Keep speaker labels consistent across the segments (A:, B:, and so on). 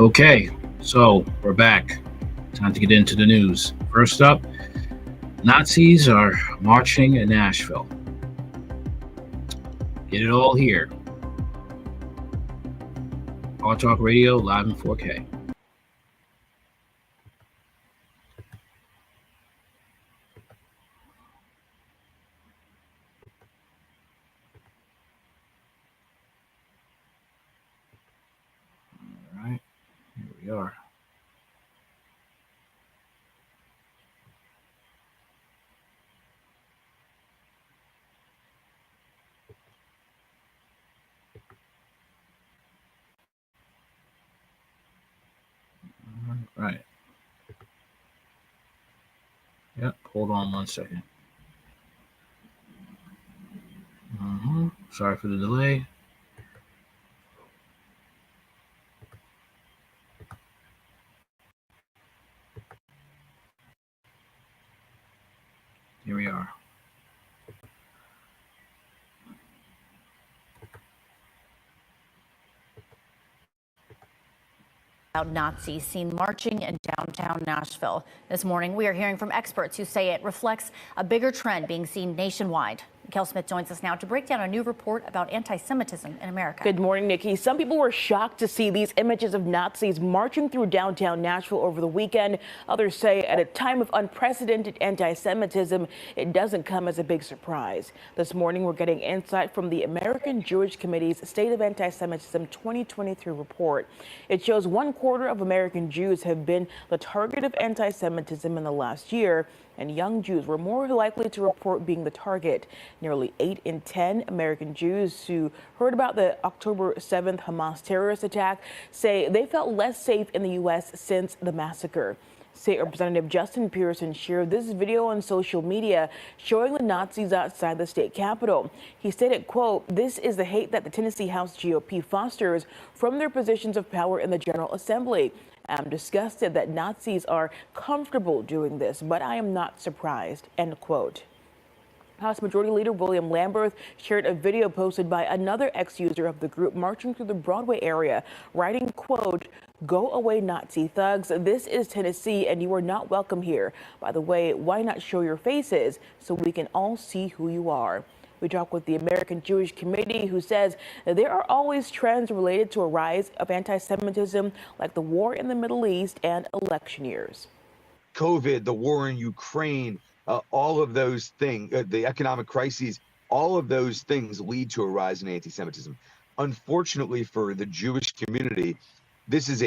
A: Okay, so we're back. Time to get into the news. First up, Nazis are marching in Nashville. Get it all here. All Talk Radio, live in 4K. All right, here we are. All right. Yep, hold on 1 second. Sorry for the delay. Here we are.
B: Nazis seen marching in downtown Nashville. This morning, we are hearing from experts who say it reflects a bigger trend being seen nationwide. Kel Smith joins us now to break down a new report about anti-Semitism in America.
C: Good morning, Nikki. Some people were shocked to see these images of Nazis marching through downtown Nashville over the weekend. Others say at a time of unprecedented anti-Semitism, it doesn't come as a big surprise. This morning, we're getting insight from the American Jewish Committee's State of Anti-Semitism 2023 report. It shows 1/4 of American Jews have been the target of anti-Semitism in the last year, and young Jews were more likely to report being the target. Nearly 8 in 10 American Jews who heard about the October 7th Hamas terrorist attack say they felt less safe in the U.S. since the massacre. State Representative Justin Pearson shared this video on social media showing the Nazis outside the state capitol. He stated, quote, "This is the hate that the Tennessee House GOP fosters from their positions of power in the General Assembly. I'm disgusted that Nazis are comfortable doing this, but I am not surprised," end quote. House Majority Leader William Lamberth shared a video posted by another ex-user of the group marching through the Broadway area, writing, quote, "Go away, Nazi thugs. This is Tennessee and you are not welcome here. By the way, why not show your faces so we can all see who you are?" We talked with the American Jewish Committee, who says that there are always trends related to a rise of anti-Semitism, like the war in the Middle East and election years.
D: COVID, the war in Ukraine, all of those things, the economic crises, all of those things lead to a rise in anti-Semitism. Unfortunately for the Jewish community, this is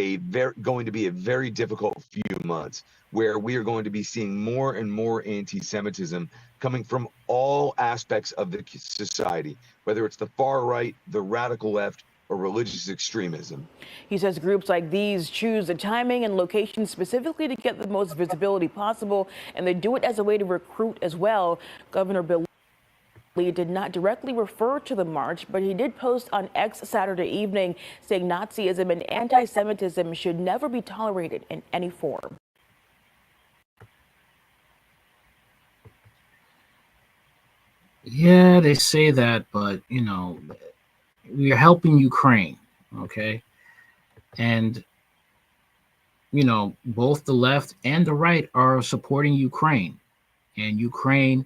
D: going to be a very difficult few months where we are going to be seeing more and more anti-Semitism coming from all aspects of the society, whether it's the far right, the radical left, or religious extremism.
C: He says groups like these choose the timing and location specifically to get the most visibility possible, and they do it as a way to recruit as well. Governor Bill Lee did not directly refer to the march, but he did post on X Saturday evening saying Nazism and anti-Semitism should never be tolerated in any form.
A: Yeah, they say that, but you know, we are helping Ukraine, okay? And you know, both the left and the right are supporting Ukraine, and Ukraine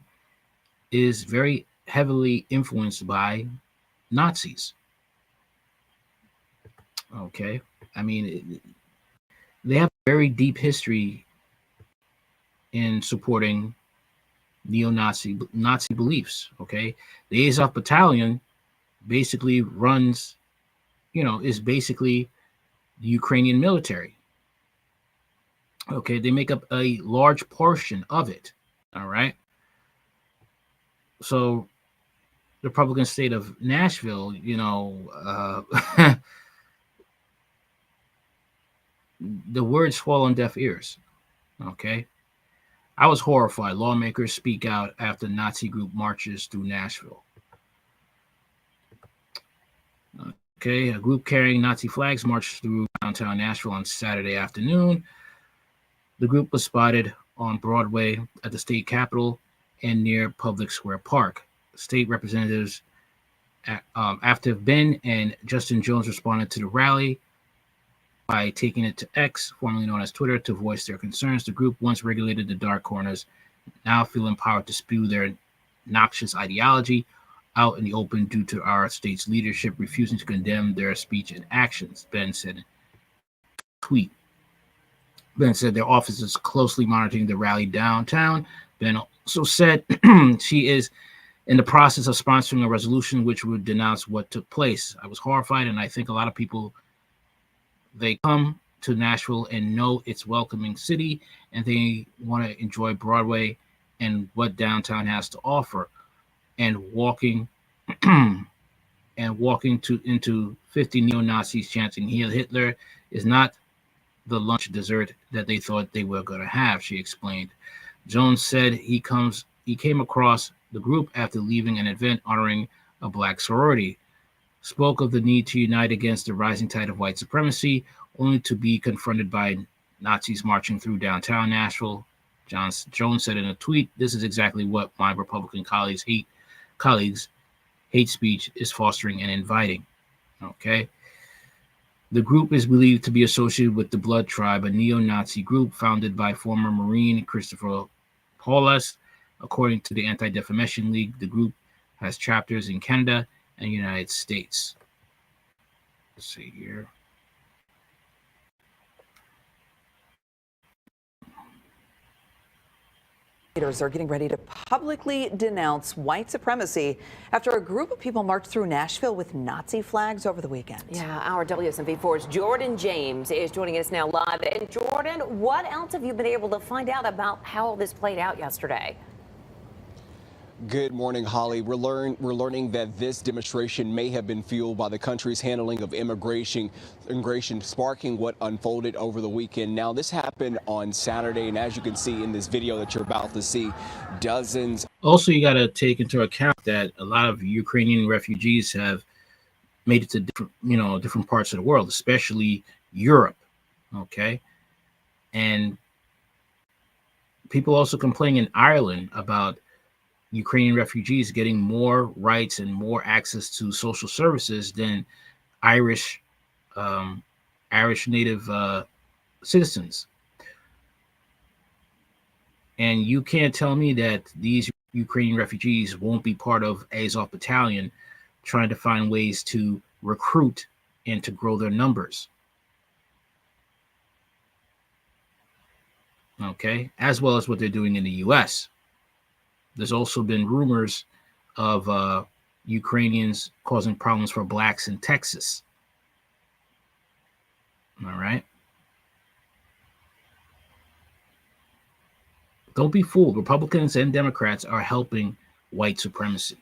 A: is very heavily influenced by Nazis. Okay, I mean, they have a very deep history in supporting neo-Nazi Nazi beliefs. Okay, the Azov Battalion basically runs, you know, is basically the Ukrainian military. Okay, they make up a large portion of it. All right. So the Republican state of Nashville, you know, the words fall on deaf ears. Okay. I was horrified. Lawmakers speak out after Nazi group marches through Nashville. Okay, a group carrying Nazi flags marched through downtown Nashville on Saturday afternoon. The group was spotted on Broadway at the state capitol and near Public Square Park. State representatives Active Ben and Justin Jones responded to the rally by taking it to X, formerly known as Twitter, to voice their concerns. The group once regulated the dark corners, now feel empowered to spew their noxious ideology out in the open due to our state's leadership refusing to condemn their speech and actions, Ben said in a tweet. Ben said their office is closely monitoring the rally downtown. Ben also said she is in the process of sponsoring a resolution which would denounce what took place. I was horrified, and I think a lot of people, they come to Nashville and know it's a welcoming city, and they want to enjoy Broadway and what downtown has to offer. And walking into 50 neo-Nazis chanting "Heil Hitler" is not the lunch dessert that they thought they were going to have, she explained. Jones said he came across the group after leaving an event honoring a black sorority, spoke of the need to unite against the rising tide of white supremacy, only to be confronted by Nazis marching through downtown Nashville. Jones said in a tweet, "This is exactly what my Republican colleagues hate speech is fostering and inviting." Okay. The group is believed to be associated with the Blood Tribe, a neo-Nazi group founded by former Marine Christopher Paulus. According to the Anti-Defamation League, the group has chapters in Canada and the United States. Let's see here.
E: Leaders are getting ready to publicly denounce white supremacy after a group of people marched through Nashville with Nazi flags over the weekend.
F: Yeah, our WSMV4's Jordan James is joining us now live. And Jordan, what else have you been able to find out about how this played out yesterday?
G: Good morning, Holly. We're learning that this demonstration may have been fueled by the country's handling of immigration, sparking what unfolded over the weekend. Now, this happened on Saturday, and as you can see in this video that you're about to see, dozens.
A: Also, you got to take into account that a lot of Ukrainian refugees have made it to different parts of the world, especially Europe. Okay, and people also complain in Ireland about Ukrainian refugees getting more rights and more access to social services than Irish native citizens. And you can't tell me that these Ukrainian refugees won't be part of Azov Battalion trying to find ways to recruit and to grow their numbers. Okay, as well as what they're doing in the U.S. There's also been rumors of Ukrainians causing problems for blacks in Texas. All right. Don't be fooled. Republicans and Democrats are helping white supremacy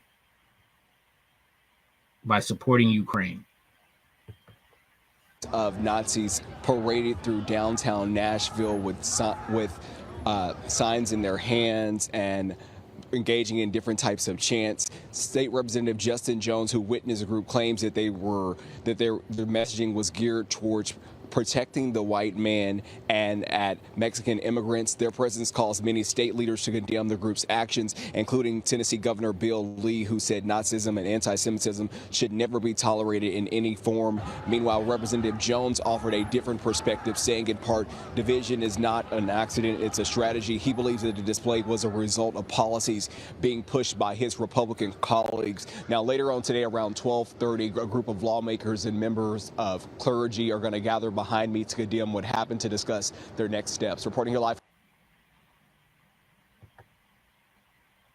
A: by supporting Ukraine.
G: Of Nazis paraded through downtown Nashville with signs in their hands and engaging in different types of chants. State Representative Justin Jones, who witnessed the group, claims that their messaging was geared towards protecting the white man and at Mexican immigrants. Their presence caused many state leaders to condemn the group's actions, including Tennessee Governor Bill Lee, who said Nazism and anti-Semitism should never be tolerated in any form. Meanwhile, Representative Jones offered a different perspective, saying in part, division is not an accident, it's a strategy. He believes that the display was a result of policies being pushed by his Republican colleagues. Now, later on today, around 12:30, a group of lawmakers and members of clergy are going to gather behind me to condemn what happened, to discuss their next steps. Reporting here live.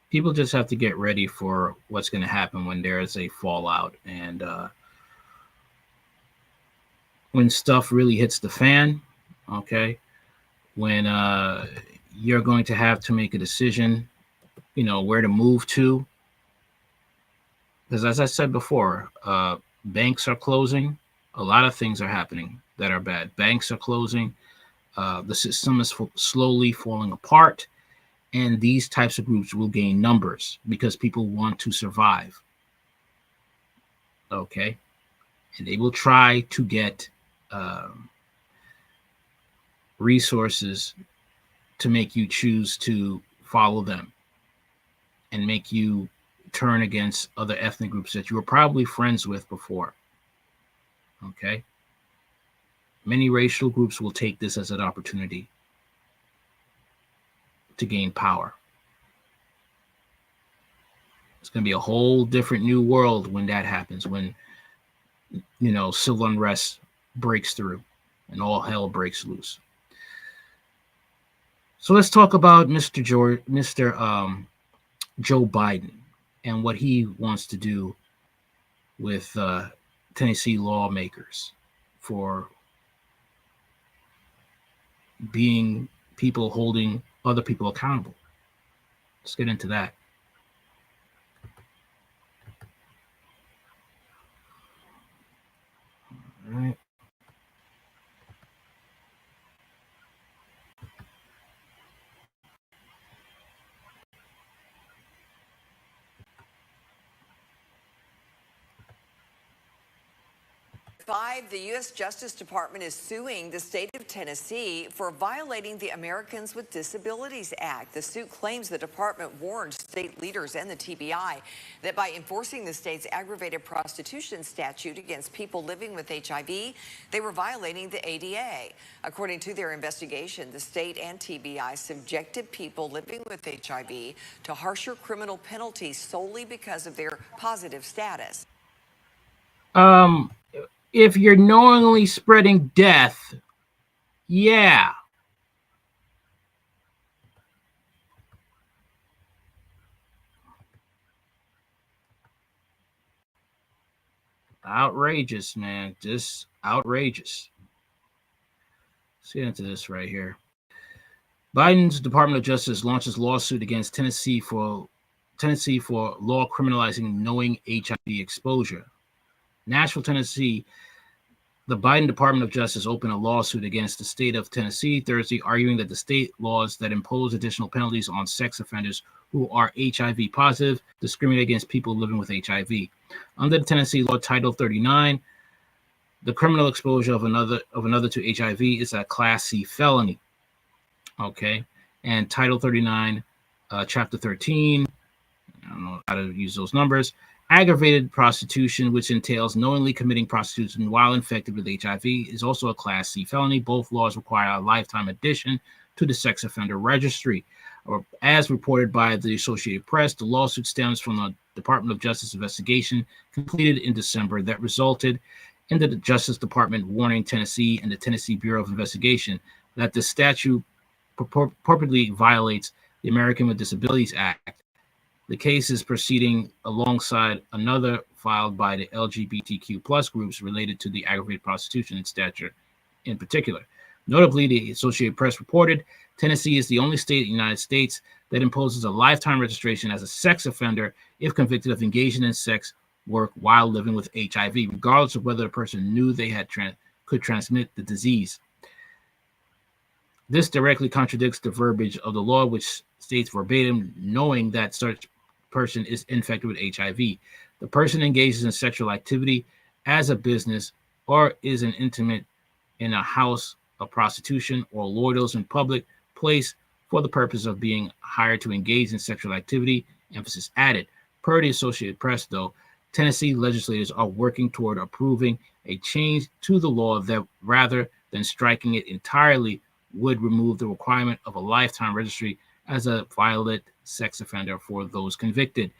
A: People just have to get ready for what's going to happen when there is a fallout, and when stuff really hits the fan. Okay, when you're going to have to make a decision, where to move to, because as I said before, banks are closing. A lot of things are happening that are bad. Banks are closing. The system is slowly falling apart. And these types of groups will gain numbers because people want to survive. Okay. And they will try to get resources to make you choose to follow them and make you turn against other ethnic groups that you were probably friends with before. Okay. many racial groups will take this as an opportunity to gain power. It's going to be a whole different new world when that happens, when, civil unrest breaks through and all hell breaks loose. So let's talk about Mr. Joe Biden and what he wants to do with Tennessee lawmakers for being people holding other people accountable. Let's get into that. All right.
E: The U.S. Justice Department is suing the state of Tennessee for violating the Americans with Disabilities Act. The suit claims the department warned state leaders and the TBI that by enforcing the state's aggravated prostitution statute against people living with HIV, they were violating the ADA. According to their investigation, the state and TBI subjected people living with HIV to harsher criminal penalties solely because of their positive status.
A: If you're knowingly spreading death, yeah. Outrageous, man. Just outrageous. Let's get into this right here. Biden's Department of Justice launches lawsuit against Tennessee for law criminalizing knowing HIV exposure. Nashville, Tennessee. The Biden Department of Justice opened a lawsuit against the state of Tennessee Thursday, arguing that the state laws that impose additional penalties on sex offenders who are HIV positive discriminate against people living with HIV. Under the Tennessee law, Title 39, the criminal exposure of another to HIV is a Class C felony. Okay, and Title 39, Chapter 13. I don't know how to use those numbers. Aggravated prostitution, which entails knowingly committing prostitution while infected with HIV, is also a Class C felony. Both laws require a lifetime addition to the sex offender registry. As reported by the Associated Press, the lawsuit stems from the Department of Justice investigation completed in December that resulted in the Justice Department warning Tennessee and the Tennessee Bureau of Investigation that the statute purportedly violates the American with Disabilities Act. The case is proceeding alongside another filed by the LGBTQ plus groups related to the aggravated prostitution statute in particular. Notably, the Associated Press reported Tennessee is the only state in the United States that imposes a lifetime registration as a sex offender if convicted of engaging in sex work while living with HIV, regardless of whether the person knew they had could transmit the disease. This directly contradicts the verbiage of the law, which states verbatim, knowing that such person is infected with HIV. The person engages in sexual activity as a business or is an intimate in a house of prostitution or loiters in public place for the purpose of being hired to engage in sexual activity, emphasis added. Per the Associated Press, though, Tennessee legislators are working toward approving a change to the law that, rather than striking it entirely, would remove the requirement of a lifetime registry as a violent sex offender for those convicted.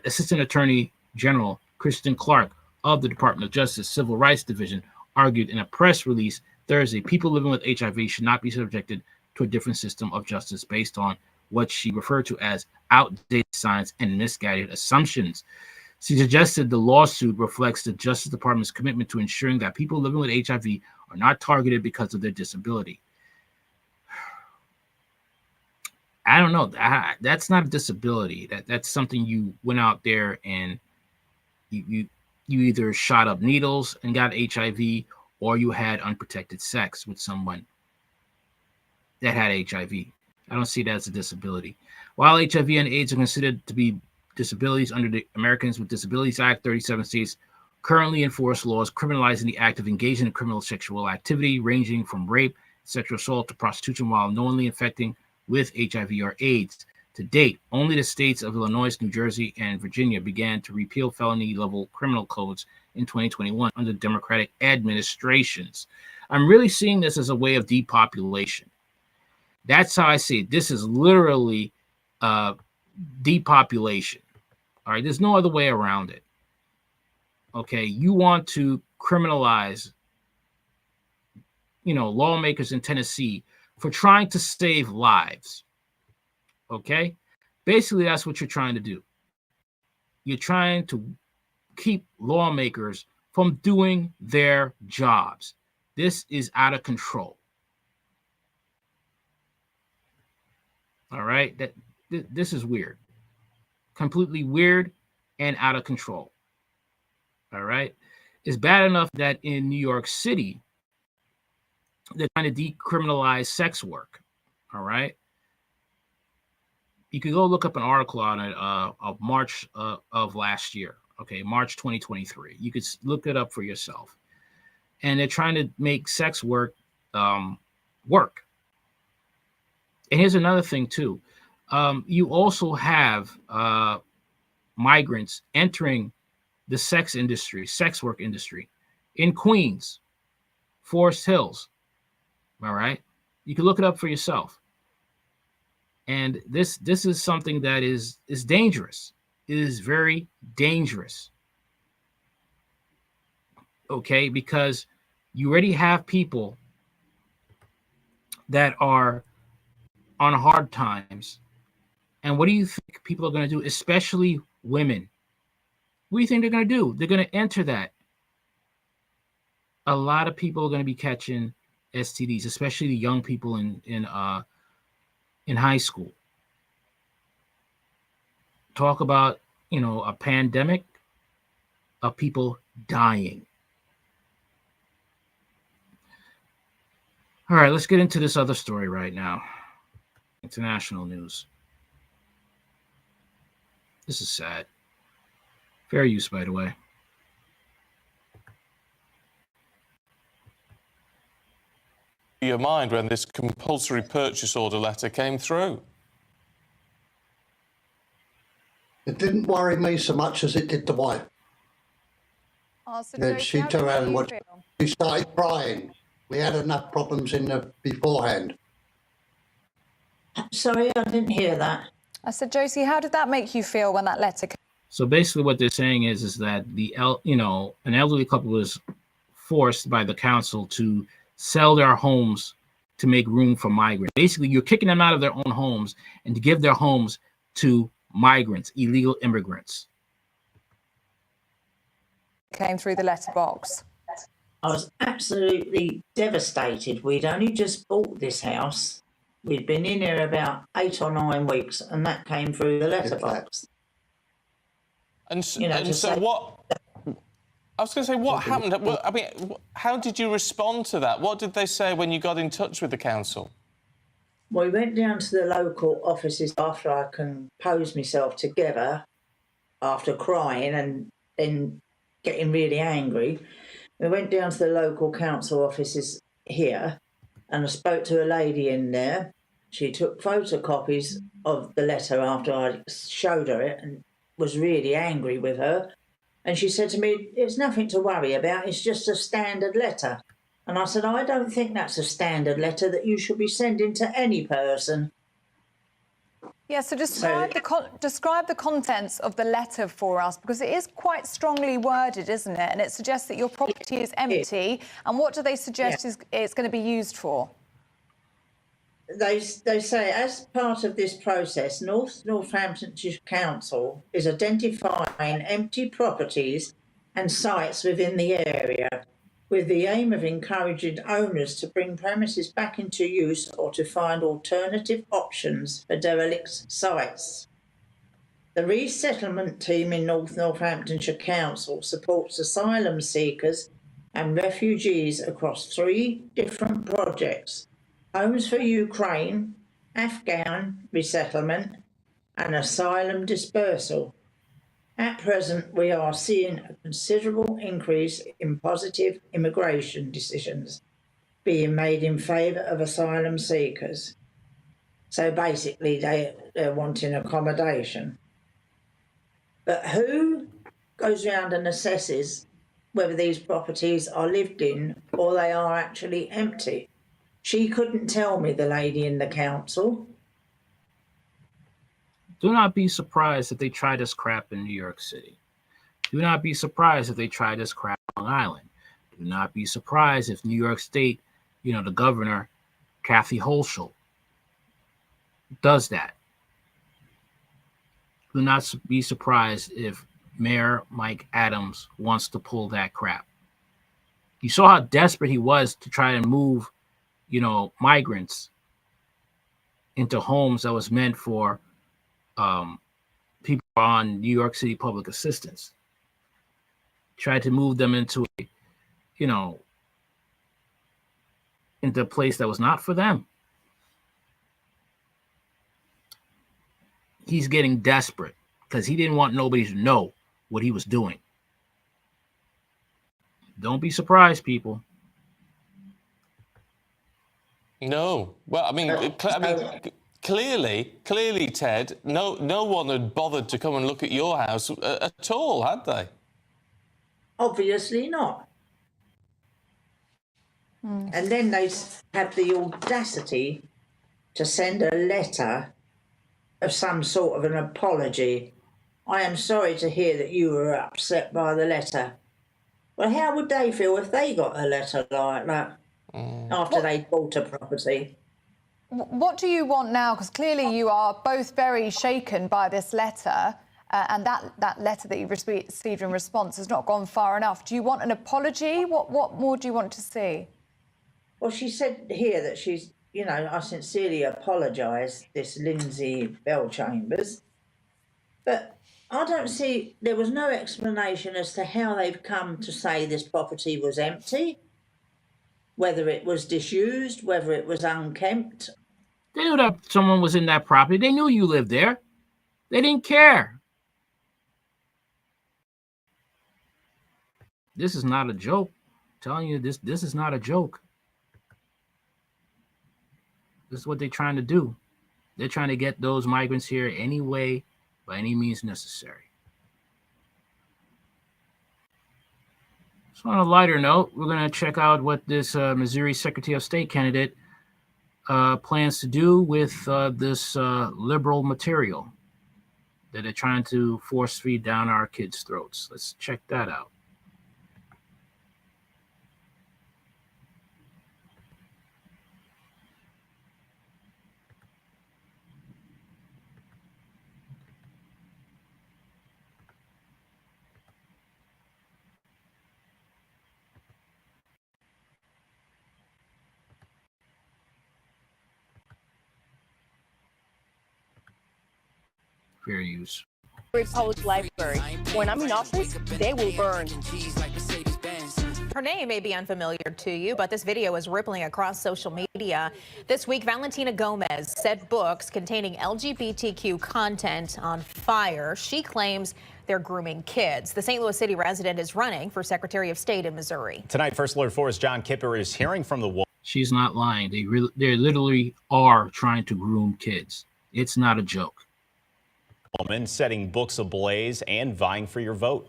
A: Assistant Attorney General Kristen Clark of the Department of Justice Civil Rights Division argued in a press release Thursday, people living with HIV should not be subjected to a different system of justice based on what she referred to as outdated science and misguided assumptions. She suggested the lawsuit reflects the Justice Department's commitment to ensuring that people living with HIV are not targeted because of their disability. I don't know. That's not a disability. That's something you went out there and you either shot up needles and got HIV, or you had unprotected sex with someone that had HIV. I don't see that as a disability. While HIV and AIDS are considered to be disabilities under the Americans with Disabilities Act, 37 states currently enforce laws criminalizing the act of engaging in criminal sexual activity, ranging from rape, sexual assault to prostitution while knowingly infecting with HIV or AIDS. To date, only the states of Illinois, New Jersey, and Virginia began to repeal felony-level criminal codes in 2021 under Democratic administrations. I'm really seeing this as a way of depopulation. That's how I see it. This is literally depopulation. All right, there's no other way around it. Okay, you want to criminalize, lawmakers in Tennessee for trying to save lives. Okay, basically that's what you're trying to do. You're trying to keep lawmakers from doing their jobs. This is out of control. All right, this is weird, completely weird and out of control. All right, it's bad enough that in New York City they're trying to decriminalize sex work. All right, you could go look up an article on it of March of last year. Okay, March 2023. You could look it up for yourself. And they're trying to make sex work work. And here's another thing too. You also have migrants entering the sex work industry in Queens, Forest Hills. All right, you can look it up for yourself. And this is something that is dangerous. It is very dangerous. Okay, because you already have people that are on hard times. And what do you think people are going to do, especially women? What do you think they're going to do? They're going to enter that. A lot of people are going to be catching STDs, especially the young people in high school. Talk about, a pandemic of people dying. All right, let's get into this other story right now. International news. This is sad. Fair use, by the way.
H: Your mind when this compulsory purchase order letter came through?
I: It didn't worry me so much as it did the wife. Then she turned around and she started crying. We had enough problems beforehand.
J: Sorry, I didn't hear that.
K: I said, Josie, how did that make you feel when that letter came?
A: So basically what they're saying is that an elderly couple was forced by the council to sell their homes to make room for migrants. Basically, you're kicking them out of their own homes and to give their homes to migrants, illegal immigrants.
K: Came through the letterbox.
J: I was absolutely devastated. We'd only just bought this house. We'd been in here about 8 or 9 weeks, and that came through the letterbox.
H: And so what? I was going to say, what happened? I mean, how did you respond to that? What did they say when you got in touch with the council?
J: We went down to the local offices after I composed myself together, after crying and then getting really angry. We went down to the local council offices here, and I spoke to a lady in there. She took photocopies of the letter after I showed her it and was really angry with her. And she said to me, "It's nothing to worry about, it's just a standard letter." And I said, "I don't think that's a standard letter that you should be sending to any person."
K: Yeah, so describe the contents of the letter for us, because it is quite strongly worded, isn't it? And it suggests that your property is empty. And what do they suggest it's going to be used for?
J: They say, as part of this process, Northamptonshire Council is identifying empty properties and sites within the area with the aim of encouraging owners to bring premises back into use or to find alternative options for derelict sites. The resettlement team in Northamptonshire Council supports asylum seekers and refugees across 3 different projects: Homes for Ukraine, Afghan resettlement, and asylum dispersal. At present, we are seeing a considerable increase in positive immigration decisions being made in favour of asylum seekers. So basically, they're wanting accommodation. But who goes around and assesses whether these properties are lived in or they are actually empty. She couldn't tell me, the lady in the council.
A: Do not be surprised if they try this crap in New York City. Do not be surprised if they try this crap on Long Island. Do not be surprised if New York State, the governor, Kathy Hochul, does that. Do not be surprised if Mayor Mike Adams wants to pull that crap. You saw how desperate he was to try and move, migrants into homes that was meant for people on New York City public assistance. Tried to move them into into a place that was not for them. He's getting desperate because he didn't want nobody to know what he was doing. Don't be surprised, people.
H: No. Well, clearly, Ted, no one had bothered to come and look at your house at all, had they?
J: Obviously not. And then they have the audacity to send a letter of some sort of an apology. I am sorry to hear that you were upset by the letter. Well, how would they feel if they got a letter like that after they bought a property?
K: What do you want now? Because clearly you are both very shaken by this letter, and that letter that you received in response has not gone far enough. Do you want an apology? What more do you want to see?
J: Well, she said here that she's, I sincerely apologise, this Lindsay Bellchambers, but I don't see, there was no explanation as to how they've come to say this property was empty, whether it was disused, whether it was unkempt.
A: They knew that someone was in that property. They knew you lived there. They didn't care. This is not a joke. I'm telling you, this is not a joke. This is what they're trying to do. They're trying to get those migrants here anyway, by any means necessary. So on a lighter note, we're going to check out what this Missouri Secretary of State candidate plans to do with this liberal material that they're trying to force feed down our kids' throats. Let's check that out. Fair use.
L: Public library. When I'm in office, they will burn.
M: Her name may be unfamiliar to you, but this video is rippling across social media. This week, Valentina Gomez set books containing LGBTQ content on fire. She claims they're grooming kids. The St. Louis City resident is running for Secretary of State in Missouri.
N: Tonight, First Alert 4's John Kipper is hearing from the woman.
A: She's not lying. They literally are trying to groom kids. It's not a joke.
N: Woman setting books ablaze and vying for your vote.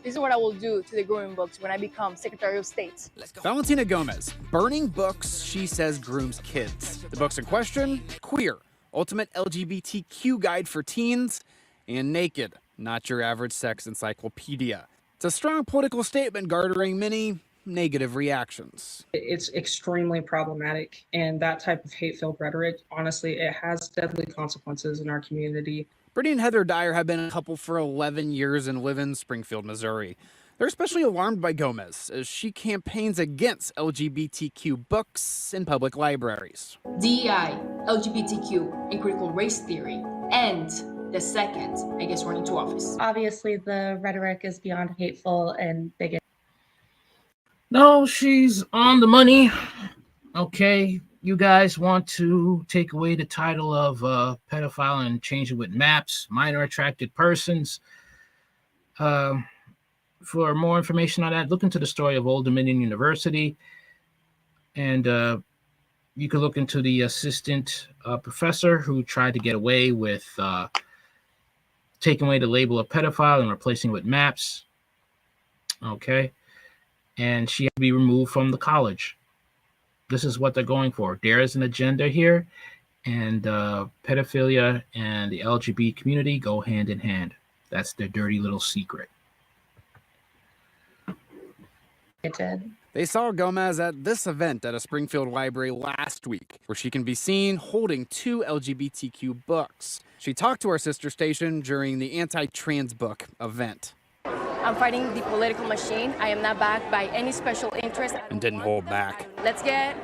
L: This is what I will do to the grooming books when I become Secretary of State.
O: Valentina Gomez, burning books she says grooms kids. The books in question, Queer, Ultimate LGBTQ Guide for Teens, and Naked, Not Your Average Sex Encyclopedia. It's a strong political statement garnering many negative reactions.
P: It's extremely problematic, and that type of hate-filled rhetoric, honestly, it has deadly consequences in our community.
O: Brittany and Heather Dyer have been a couple for 11 years and live in Springfield, Missouri. They're especially alarmed by Gomez as she campaigns against LGBTQ books in public libraries.
Q: DEI, LGBTQ, and critical race theory, and the second I guess running to office.
R: Obviously, the rhetoric is beyond hateful and bigoted.
A: No, she's on the money. Okay, you guys want to take away the title of pedophile and change it with MAPS, minor attracted persons. For more information on that, look into the story of Old Dominion University. And you can look into the assistant professor who tried to get away with taking away the label of pedophile and replacing it with MAPS. Okay, and she had to be removed from the college. This is what they're going for. There is an agenda here, and pedophilia and the LGBT community go hand in hand. That's their dirty little secret.
R: It did.
O: They saw Gomez at this event at a Springfield library last week, where she can be seen holding 2 LGBTQ books. She talked to our sister station during the anti-trans book event.
L: I'm fighting the political machine. I am not backed by any special interest.
O: And didn't hold back.
L: Let's get,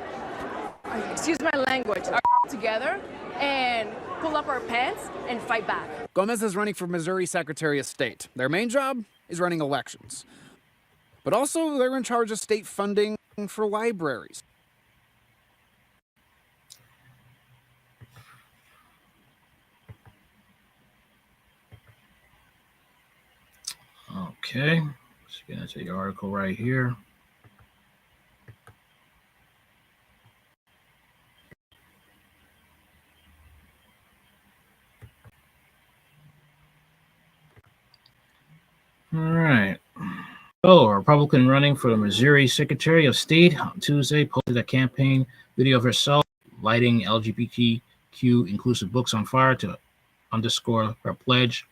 L: excuse my language, our together and pull up our pants and fight back.
O: Gomez is running for Missouri Secretary of State. Their main job is running elections. But also, they're in charge of state funding for libraries.
A: Okay, let's get into the article right here. All right. So, a Republican running for the Missouri Secretary of State on Tuesday posted a campaign video of herself lighting LGBTQ inclusive books on fire to underscore her pledge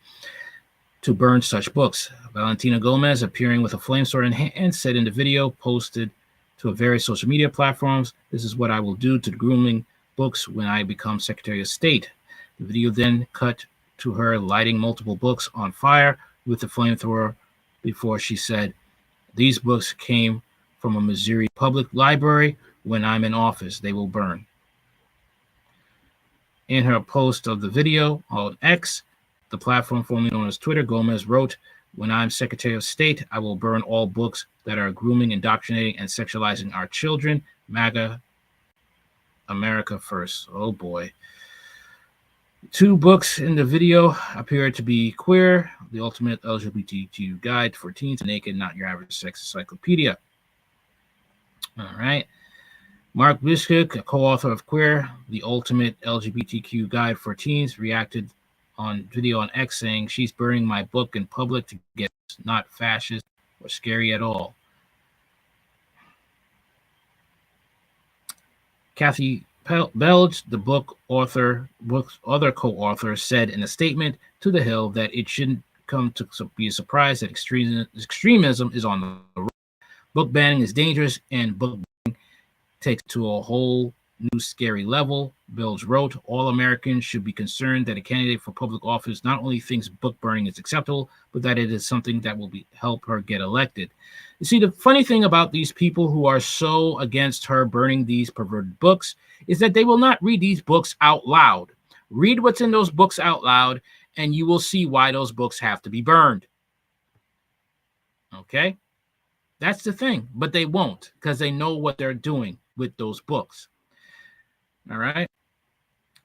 A: to burn such books. Valentina Gomez, appearing with a flamethrower in hand, said in the video posted to various social media platforms, "This is what I will do to the grooming books when I become Secretary of State." The video then cut to her lighting multiple books on fire with the flamethrower before she said, "These books came from a Missouri public library. When I'm in office, they will burn." In her post of the video on X, the platform formerly known as Twitter, Gomez wrote, "When I'm Secretary of State, I will burn all books that are grooming, indoctrinating, and sexualizing our children. MAGA, America first." Oh boy. 2 books in the video appear to be Queer, the Ultimate LGBTQ Guide for Teens, and Naked, Not Your Average Sex Encyclopedia. All right. Mark Bishop, a co-author of Queer, the Ultimate LGBTQ Guide for Teens, reacted on video on X saying, "She's burning my book in public to get not fascist or scary at all." Kathy Belge, the book's other co-author, said in a statement to The Hill that it shouldn't come to be a surprise that extremism is on the rise. Book banning is dangerous, and book banning takes to a whole new scary level. Belge wrote, "All Americans should be concerned that a candidate for public office not only thinks book burning is acceptable, but that it is something that will help her get elected." You see, the funny thing about these people who are so against her burning these perverted books is that they will not read these books out loud. Read what's in those books out loud, and you will see why those books have to be burned. Okay? That's the thing. But they won't, because they know what they're doing with those books. All right?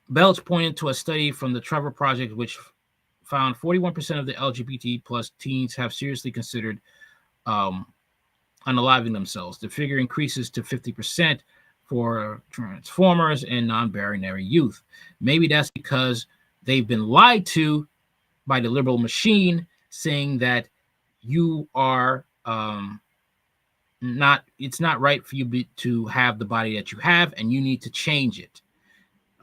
A: Belch pointed to a study from the Trevor Project, which found 41% of the LGBT plus teens have seriously considered unaliving themselves. The figure increases to 50% for transformers and non-binary youth. Maybe that's because they've been lied to by the liberal machine, saying that you are it's not right for you to have the body that you have, and you need to change it.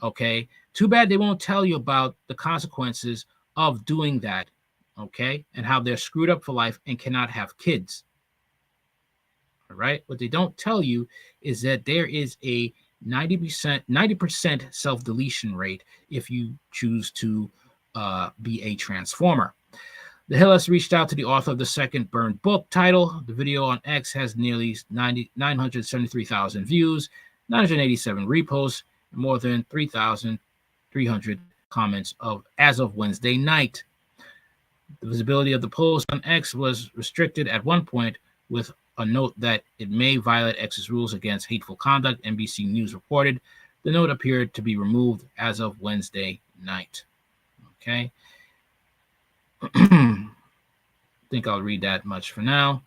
A: Okay, too bad they won't tell you about the consequences of doing that. Okay, and how they're screwed up for life and cannot have kids. All right, what they don't tell you is that there is a 90% self-deletion rate if you choose to be a transformer. The Hill has reached out to the author of the second burned book title. The video on X has nearly 973,000 views, 987 reposts, and more than 3,300 comments as of Wednesday night. The visibility of the post on X was restricted at one point with a note that it may violate X's rules against hateful conduct, NBC News reported. The note appeared to be removed as of Wednesday night. Okay. I think I'll read that much for now.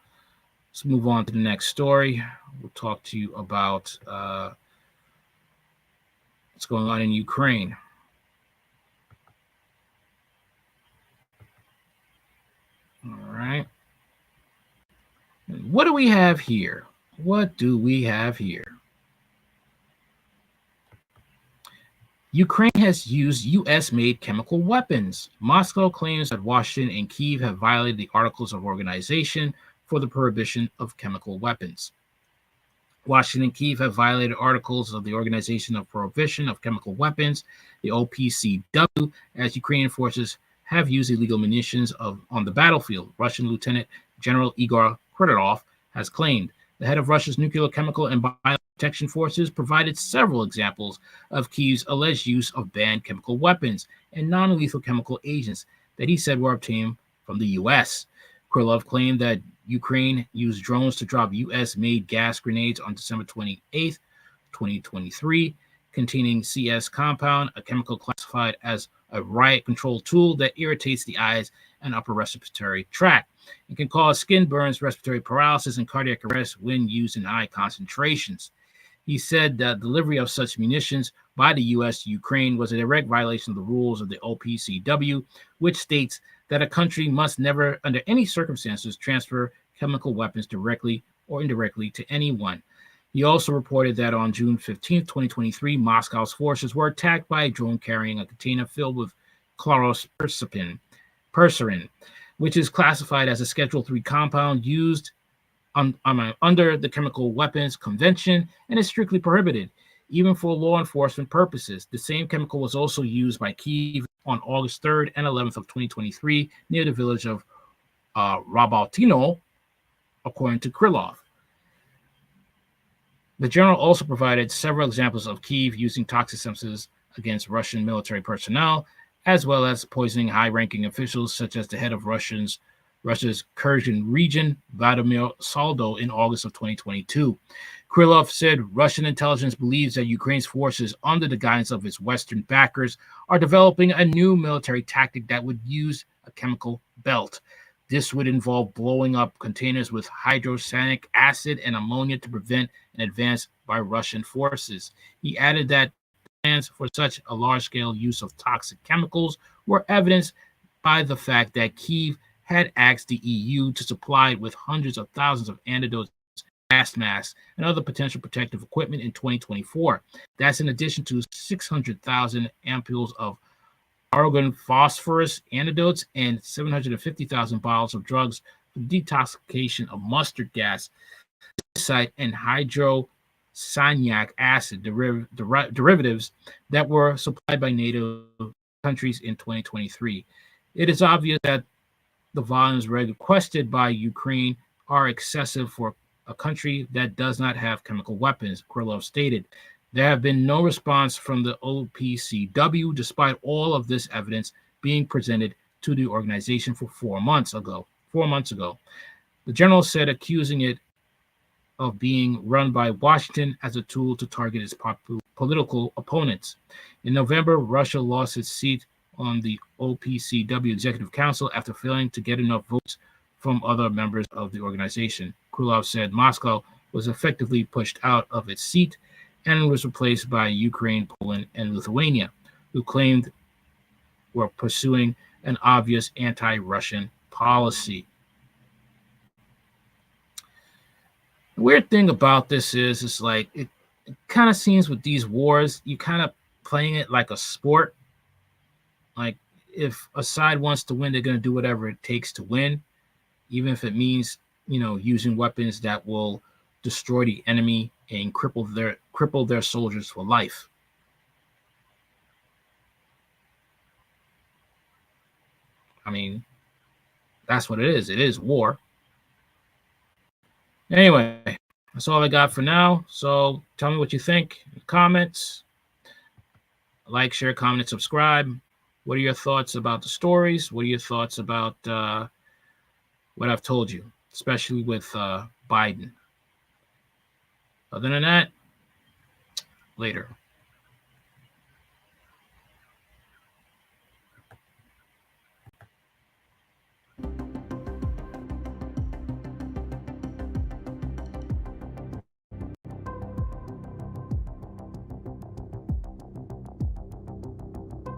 A: Let's move on to the next story. We'll talk to you about what's going on in Ukraine. All right. what do we have here? What do we have here? Ukraine has used U.S.-made chemical weapons. Moscow claims that Washington and Kyiv have violated the Articles of Organization for the Prohibition of Chemical Weapons. Washington and Kyiv have violated Articles of the Organization of Prohibition of Chemical Weapons, the OPCW, as Ukrainian forces have used illegal munitions on the battlefield, Russian Lieutenant General Igor Kurdylov has claimed. The head of Russia's Nuclear, Chemical, and Bioprotection Forces provided several examples of Kyiv's alleged use of banned chemical weapons and non-lethal chemical agents that he said were obtained from the U.S. Krylov claimed that Ukraine used drones to drop U.S.-made gas grenades on December 28, 2023, containing CS compound, a chemical classified as a riot control tool that irritates the eyes and upper respiratory tract. It can cause skin burns, respiratory paralysis, and cardiac arrest when used in high concentrations. He said that delivery of such munitions by the U.S. to Ukraine was a direct violation of the rules of the OPCW, which states that a country must never, under any circumstances, transfer chemical weapons directly or indirectly to anyone. He also reported that on June 15, 2023, Moscow's forces were attacked by a drone carrying a container filled with chlorospersirin, which is classified as a Schedule III compound used under the Chemical Weapons Convention and is strictly prohibited, even for law enforcement purposes. The same chemical was also used by Kyiv on August 3rd and 11th of 2023 near the village of Rabaltino, according to Krylov. The general also provided several examples of Kyiv using toxic substances against Russian military personnel, as well as poisoning high-ranking officials such as the head of Russia's Kherson region, Vladimir Saldo, in August of 2022. Krylov said Russian intelligence believes that Ukraine's forces, under the guidance of its Western backers, are developing a new military tactic that would use a chemical belt. This would involve blowing up containers with hydrocyanuric acid and ammonia to prevent an advance by Russian forces. He added that plans for such a large-scale use of toxic chemicals were evidenced by the fact that Kyiv had asked the EU to supply it with hundreds of thousands of antidotes, gas masks, and other potential protective equipment in 2024. That's in addition to 600,000 ampules of argon phosphorus antidotes and 750,000 bottles of drugs for detoxification of mustard gas, and hydrocyanuric acid derivatives that were supplied by NATO countries in 2023. It is obvious that the volumes requested by Ukraine are excessive for a country that does not have chemical weapons, Krylov stated. There have been no response from the OPCW, despite all of this evidence being presented to the organization for 4 months ago. The general said, accusing it of being run by Washington as a tool to target its political opponents. In November, Russia lost its seat on the OPCW Executive Council after failing to get enough votes from other members of the organization. Krylov said Moscow was effectively pushed out of its seat and was replaced by Ukraine, Poland, and Lithuania, who claimed were pursuing an obvious anti-Russian policy. The weird thing about this is it's like it kind of seems with these wars, you kind of playing it like a sport. Like if a side wants to win, they're going to do whatever it takes to win, even if it means, using weapons that will destroy the enemy and cripple their soldiers for life. I mean, that's what it is. It is war. Anyway, that's all I got for now. So tell me what you think in the comments. Like, share, comment, and subscribe. What are your thoughts about the stories? What are your thoughts about what I've told you, especially with Biden? Other than that, later.